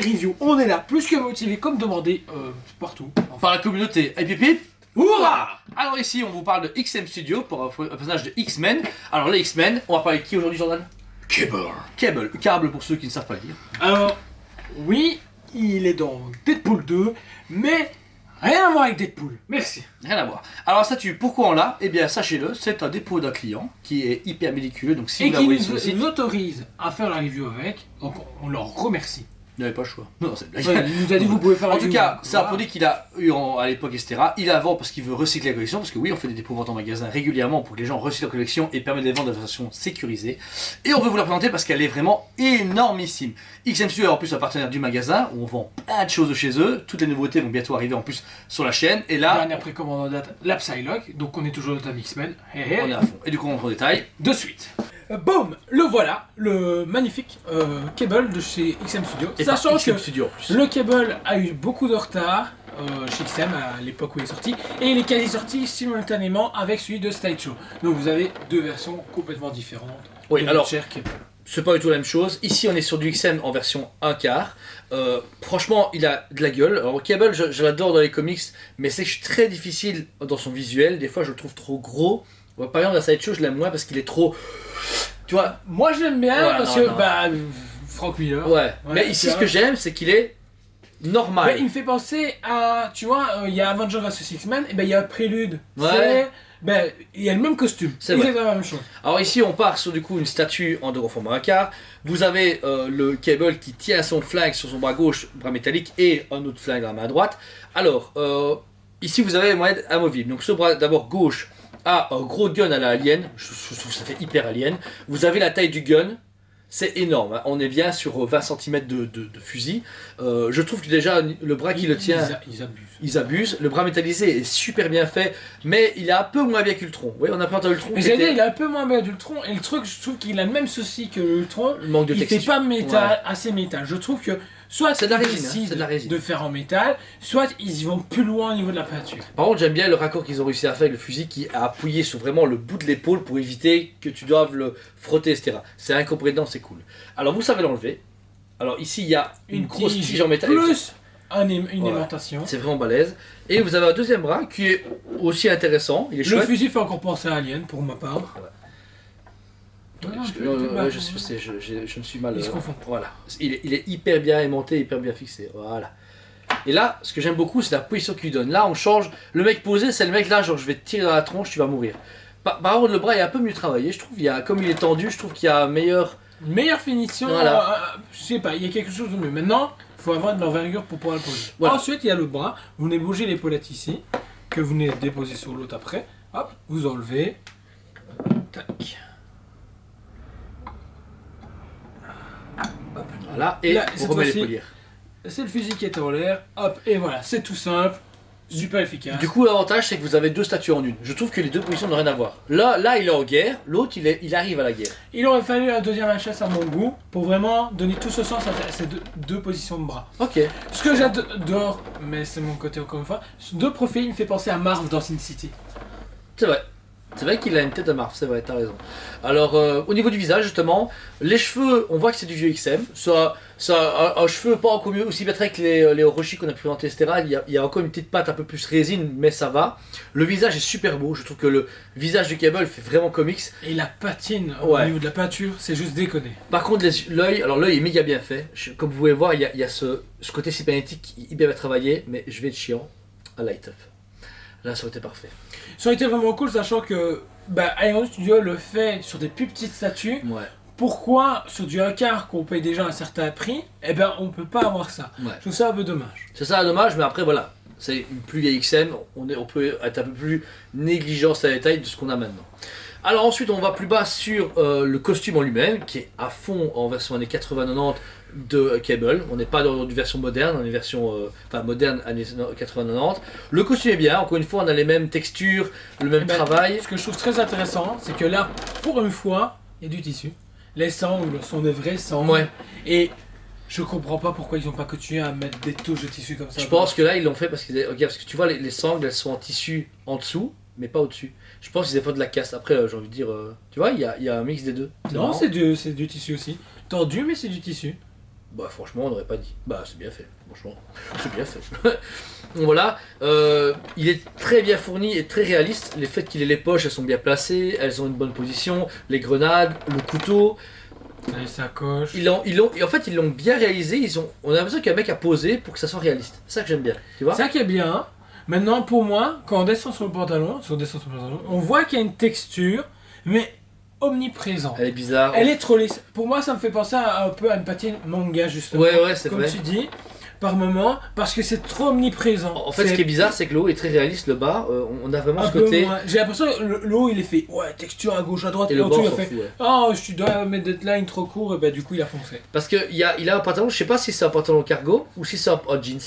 review. On est là, plus que motivé, comme demandé partout. Par la communauté. Et pipi. Hurrah! Alors ici, on vous parle de XM Studio pour un personnage de X-Men. Alors les X-Men, on va parler de qui aujourd'hui, Jordan? Cable. Câble pour ceux qui ne savent pas le dire. Alors, oui, il est dans Deadpool 2, mais rien à voir avec Deadpool. Merci. Rien à voir. Alors statut, pourquoi on l'a? Eh bien sachez-le, c'est un dépôt d'un client qui est hyper médiculeux. Donc si Et vous qui l'envoyez sur le site, nous autorise à faire la review avec, donc on leur remercie. vous n'avez pas le choix. Non, c'est une blague. Ouais, il nous a dit vous pouvez faire la En tout review. cas, c'est un Voilà. produit qu'il a eu à l'époque, etc. Il la vend parce qu'il veut recycler la collection, parce que oui, on fait des dépôts-ventes en magasin régulièrement pour que les gens recyclent leur collection et permettent de les vendre de façon sécurisée. Et on veut vous la présenter parce qu'elle est vraiment énormissime. XM Studio est en plus un partenaire du magasin où on vend plein de choses de chez eux. Toutes les nouveautés vont bientôt arriver en plus sur la chaîne. Et là, Dernière précommande en date, la Psylocke, donc on est toujours dans ta X-Men. on est à fond. Et du coup, on rentre en détail. De suite. Boum, le voilà, le magnifique Cable de chez XM Studio. Et par Sachant XM que Studio en plus. le Cable a eu beaucoup de retard chez XM à l'époque où il est sorti, et il est quasi sorti simultanément avec celui de Sideshow. Donc vous avez deux versions complètement différentes. Oui, de alors- notre cher Cable. C'est pas du tout la même chose. Ici, on est sur du XM en version 1 quart. Franchement, il a de la gueule. Alors, Cable, je l'adore dans les comics, mais c'est que je suis très difficile dans son visuel. Des fois, je le trouve trop gros. Par exemple, la Sideshow, je l'aime moins parce qu'il est trop. Tu vois? Moi je l'aime bien Ouais, parce non, que non. Frank Miller. Ouais. Mais ici, tu ce que vois. j'aime, c'est qu'il est normal. Ouais, il me fait penser à, tu vois, il y a Avengers vs X-Men, et ben il y a Prélude. Ouais. C'est, ben il y a le même costume. C'est vrai. Exactement la même chose. Alors ici, on part sur du coup une statue en deux format 1 quart. Vous avez le Cable qui tient son flingue sur son bras gauche, bras métallique, et un autre flingue dans la main droite. Alors, ici, vous avez un moyen amovible. Donc ce bras d'abord gauche a un gros gun à la Alien. Je trouve que ça fait hyper Alien. Vous avez la taille du gun. C'est énorme, hein. On est bien sur 20 cm de fusil. Je trouve que déjà le bras qui le tient, Ils abusent. ils abusent. Le bras métallisé est super bien fait, mais il est un peu moins bien qu'Ultron. Oui, on a pas Ultron. Mais qui j'ai dit, était- il est un peu moins bien d'Ultron, et le truc, je trouve qu'il a le même souci que l'Ultron. Le manque de Il fait texture. pas métal, Ouais. assez métal. Je trouve que soit C'est de la ils résine, hein, décident c'est de la résine. de faire en métal, soit ils y vont plus loin au niveau de la peinture. Par contre, j'aime bien le raccord qu'ils ont réussi à faire avec le fusil qui a appuyé sur vraiment le bout de l'épaule pour éviter que tu doives le frotter, etc. C'est incorporé dedans, c'est cool. Alors, vous savez l'enlever. Alors, ici, il y a une grosse tige en métal. plus une Ouais. aimantation. C'est vraiment balèze. Et vous avez un deuxième bras qui est aussi intéressant. Il est Le chouette. fusil fait encore penser à Alien pour ma part. Parce que, je sais, je me suis mal. Il se confond. Voilà. Il est hyper bien aimanté, hyper bien fixé. Voilà. Et là, ce que j'aime beaucoup, c'est la position qu'il donne. Là, on change. Le mec posé, c'est le mec là, genre je vais te tirer dans la tronche, tu vas mourir. Par contre, le bras est un peu mieux travaillé, je trouve. Comme il est tendu, je trouve qu'il y a un meilleur. Une meilleure finition, Voilà. je sais pas, il y a quelque chose de mieux. Maintenant, il faut avoir de l'envergure pour pouvoir le poser. Voilà. Ensuite, il y a le bras. Vous venez bouger l'épaulette ici, que vous venez déposer sur l'autre après. Hop, vous enlevez. Tac. Voilà. Et Là, on cette remet les fois-ci- polières. C'est le fusil qui est en l'air. Hop, et voilà, c'est tout simple, super efficace. Du coup, l'avantage, c'est que vous avez deux statues en une. Je trouve que les deux positions n'ont rien à voir. Là, il est en guerre. L'autre, il arrive à la guerre. il aurait fallu un deuxième HS à mon goût pour vraiment donner tout ce sens à ces deux positions de bras. Ok. Ce que j'adore, mais c'est mon côté encore une fois, de profil, il me fait penser à Marv dans Sin City. C'est vrai. C'est vrai qu'il a une tête de Marv, c'est vrai, t'as raison. Alors, au niveau du visage, justement, les cheveux, on voit que c'est du vieux XM. Un cheveu pas encore mieux, aussi bien trait que les Orochi qu'on a pu présenter, etc. Il y a encore une petite patte un peu plus résine, mais ça va. Le visage est super beau, je trouve que le visage du Cable fait vraiment comics. Et la patine au Ouais. niveau de la peinture, c'est juste déconné. Par contre, l'œil, alors l'œil est méga bien fait. Comme vous pouvez voir, il y a ce côté cybernétique qui est hyper bien travaillé, mais je vais être chiant. À light up. Là, ça aurait été parfait. Ça aurait été vraiment cool, sachant que Iron Studio le fait sur des plus petites statues. Ouais. Pourquoi sur du 1 quart qu'on paye déjà un certain prix, eh ben on peut pas avoir ça. Ouais. Je trouve ça un peu dommage. C'est ça, dommage, mais après, voilà. C'est une plus vieille XM, on peut être un peu plus négligent sur les détails de ce qu'on a maintenant. Alors ensuite, on va plus bas sur le costume en lui-même, qui est à fond en version années 80-90 de Cable. On n'est pas dans une version moderne, on est version moderne années 80-90. Le costume est bien, encore une fois, on a les mêmes textures, le même Eh ben, travail. Ce que je trouve très intéressant, c'est que là, pour une fois, il y a du tissu. Les sangles sont des vrais sangles. Ouais. Et je comprends pas pourquoi ils ont pas continué à mettre des touches de tissu comme ça. Je pense que là, ils l'ont fait parce que tu vois, les sangles, elles sont en tissu en dessous, mais pas au-dessus. Je pense qu'ils avaient fait de la casse. Après, j'ai envie de dire, tu vois, il y a un mix des deux. C'est Non, marrant. c'est du tissu aussi. Tendu, mais c'est du tissu. Bah franchement on n'aurait pas dit. Bah c'est bien fait, franchement. C'est bien fait. Donc voilà, il est très bien fourni et très réaliste. Les faits qu'il ait les poches, elles sont bien placées, elles ont une bonne position, les grenades, le couteau. Les sacoches. Et en fait ils l'ont bien réalisé, on a l'impression qu'un mec a posé pour que ça soit réaliste. C'est ça que j'aime bien, tu vois. C'est ça qui est bien. Maintenant, pour moi, quand on descend sur le pantalon, on voit qu'il y a une texture, mais omniprésente. Elle est bizarre. Elle est trop lisse. Pour moi, ça me fait penser un peu à une patine manga, justement. Ouais, c'est comme vrai. tu dis, par moment, parce que c'est trop omniprésent. En fait, ce qui est bizarre, c'est que le haut est très réaliste, le bas, on a vraiment un ce peu côté. moins. J'ai l'impression que le haut, il est fait, ouais, texture à gauche, à droite, Et le au bas, dessus, on il a s'en fait, fout, ouais. oh, je dois mettre des lines trop courts, et bah du coup, il a foncé. Parce qu'il a un pantalon, je sais pas si c'est un pantalon cargo ou si c'est un jeans.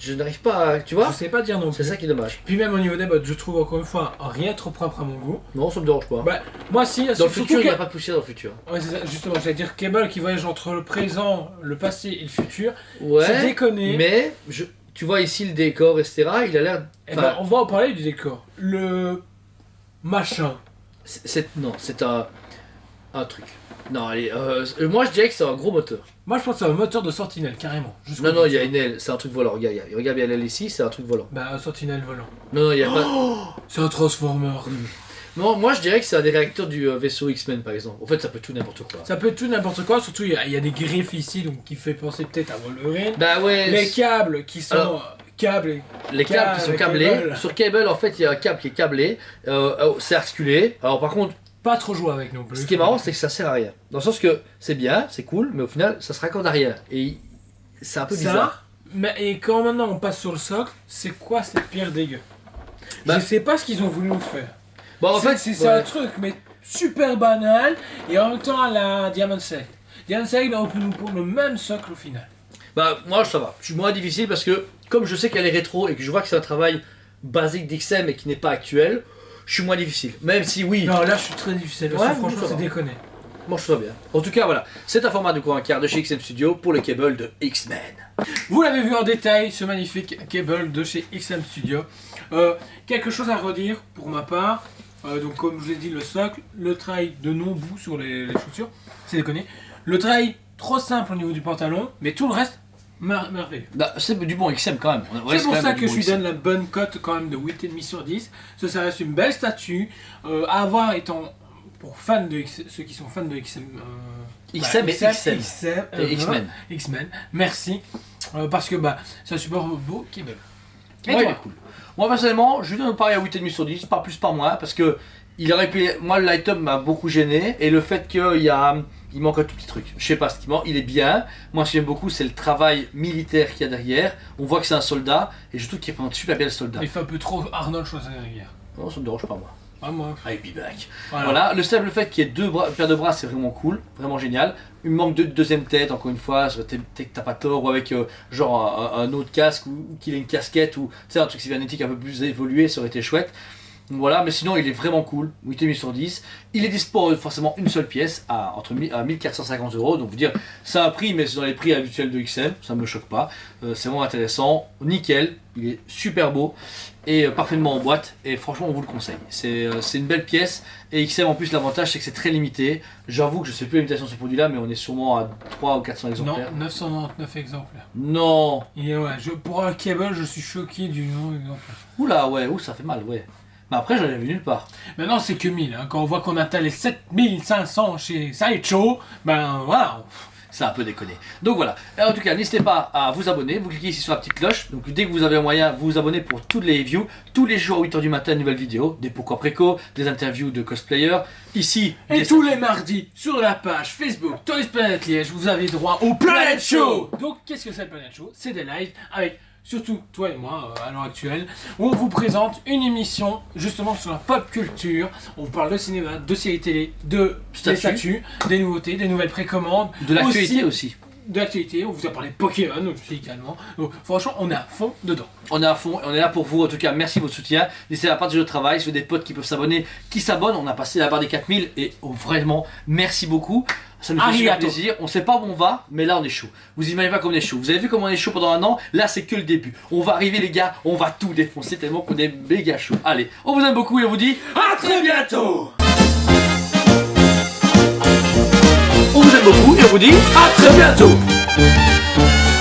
Je n'arrive pas à. Tu vois. Je sais pas dire non C'est plus. ça qui est dommage. Puis même au niveau des bottes, je trouve encore une fois rien trop propre à mon goût. Non, ça me dérange pas. Bah, moi si, Dans le futur, il n'y a pas de poussière dans le futur. Ouais, c'est ça, justement, j'allais dire Cable qui voyage entre le présent, le passé et le futur. Ouais. C'est déconné. Mais tu vois ici le décor, etc. Il a l'air. Eh ben, on va en parler du décor. Le machin. Non, c'est un truc. Non, allez, moi je dirais que c'est un gros moteur. Moi je pense que c'est un moteur de Sentinelle, carrément. Jusqu'au Non, bout. il y a une aile, c'est un truc volant. Regarde bien l'aile ici, c'est un truc volant. Bah, un Sentinelle volant. Non, il y a pas. C'est un Transformer. Non, moi je dirais que c'est un des réacteurs du vaisseau X-Men par exemple. En fait, ça peut tout n'importe quoi. Ça peut être tout n'importe quoi, surtout il y a des griffes ici, donc qui fait penser peut-être à Wolverine. Bah ouais. Les câbles qui sont. Alors, câbles. Les câbles qui sont câblés. Cable. Sur Cable, en fait, il y a un câble qui est câblé. C'est articulé. Alors par contre, Pas trop jouer avec non plus. ce qui est marrant, c'est que ça sert à rien. Dans le sens que c'est bien, c'est cool, mais au final, ça se raccorde à rien. Et c'est un peu bizarre. Mais et quand maintenant on passe sur le socle, c'est quoi cette pierre dégueu? Bah- Je sais pas ce qu'ils ont voulu nous faire. Bon, en fait, c'est ouais. un truc, mais super banal, et en même temps à la Diamond Select. Diamond Select aurait pu nous pour le même socle au final. Bah, moi, ça va. Je suis moins difficile parce que, comme je sais qu'elle est rétro et que je vois que c'est un travail basique d'XM et qui n'est pas actuel, je suis moins difficile. Même si, oui, Non, là je suis très difficile, parce Ouais, que franchement ça c'est va. déconné. moi je trouve ça bien. En tout cas, voilà. C'est un format de courant quart de chez XM Studio pour le Cable de X-Men. Vous l'avez vu en détail, ce magnifique cable de chez XM Studio. Quelque chose à redire pour ma part. Donc comme je vous ai dit, le socle, le travail de non-bout sur les chaussures, c'est déconné. Le travail trop simple au niveau du pantalon, mais tout le reste, merveilleux. Bah, c'est du bon XM quand même. On C'est reste pour quand ça même que du je bon lui XM. donne la bonne cote quand même de 8,5 sur 10. Ça reste une belle statue. À avoir étant pour fans de ceux qui sont fans de XM. XM et XM. Et X-Men. X-Men. X-Men. Merci. Parce que c'est un super beau cable. Et Ouais, il toi est cool. Moi personnellement, je lui donne pareil à 8,5 sur 10, pas plus, pas moins, parce que il aurait pu. Moi, le light-up m'a beaucoup gêné, et le fait qu'il manque un tout petit truc. Je sais pas ce qu'il manque, il est bien. Moi, ce que j'aime beaucoup, c'est le travail militaire qu'il y a derrière. On voit que c'est un soldat, et je trouve qu'il représente super bien le soldat. Il fait un peu trop Arnold Schwarzenegger. Non, ça me dérange pas, moi. Ah, moi. I'll be back. Voilà. Voilà, le simple fait qu'il y ait deux paires de bras, c'est vraiment cool, vraiment génial. Il me manque de deuxième tête, encore une fois, ça aurait été peut-être que t'as pas tort, ou avec genre un autre casque, ou qu'il ait une casquette, ou tu sais, un truc cybernétique un peu plus évolué, ça aurait été chouette. Donc voilà, mais sinon il est vraiment cool, 8,5 sur 10. Il est dispo forcément une seule pièce à 1450 €, donc vous dire, c'est un prix, mais c'est dans les prix habituels de XM, ça me choque pas. C'est vraiment intéressant, nickel, il est super beau et parfaitement en boîte, et franchement on vous le conseille. C'est une belle pièce, et XM en plus l'avantage c'est que c'est très limité. J'avoue que je sais plus la limitation de ce produit là, mais on est sûrement à 300 ou 400 Non, exemplaires. 999 exemplaires. Non. Et ouais, pour un cable, je suis choqué du nombre d'exemplaires. Oula, ouais, ça fait mal, ouais. Mais après j'en ai vu nulle part. Maintenant, c'est que 1000. Hein. Quand on voit qu'on atteint les 7500 chez Sideshow, ben voilà. C'est un peu déconné. Donc voilà. Et en tout cas, n'hésitez pas à vous abonner. Vous cliquez ici sur la petite cloche. Donc dès que vous avez un moyen, vous vous abonnez pour toutes les reviews. Tous les jours à 8h du matin, une nouvelle vidéo. Des pourquoi préco, des interviews de cosplayers. Ici, Et des tous les mardis, sur la page Facebook Toys Planet Liège, vous avez droit au Planet Show. Donc, qu'est-ce que c'est le Planet Show? C'est des lives avec, surtout toi et moi, à l'heure actuelle, où on vous présente une émission justement sur la pop culture. On vous parle de cinéma, de séries télé, de des statuts, des nouveautés, des nouvelles précommandes. de l'actualité aussi. De l'actualité, on vous a parlé de Pokémon aussi également. Donc, franchement, on est à fond dedans. On est à fond, on est là pour vous. En tout cas, merci de votre soutien. N'hésitez pas à partager le travail. Si vous avez des potes qui peuvent s'abonner, qui s'abonnent. On a passé la barre des 4000 et vraiment, merci beaucoup. Ça nous fait super Arigato. plaisir. On sait pas où on va, mais là on est chaud. Vous imaginez pas comme on est chaud. Vous avez vu comment on est chaud pendant un an? Là c'est que le début. On va arriver les gars, on va tout défoncer tellement qu'on est méga chaud. Allez, on vous aime beaucoup et on vous dit à très bientôt. On vous aime beaucoup et on vous dit à très bientôt. Ciao.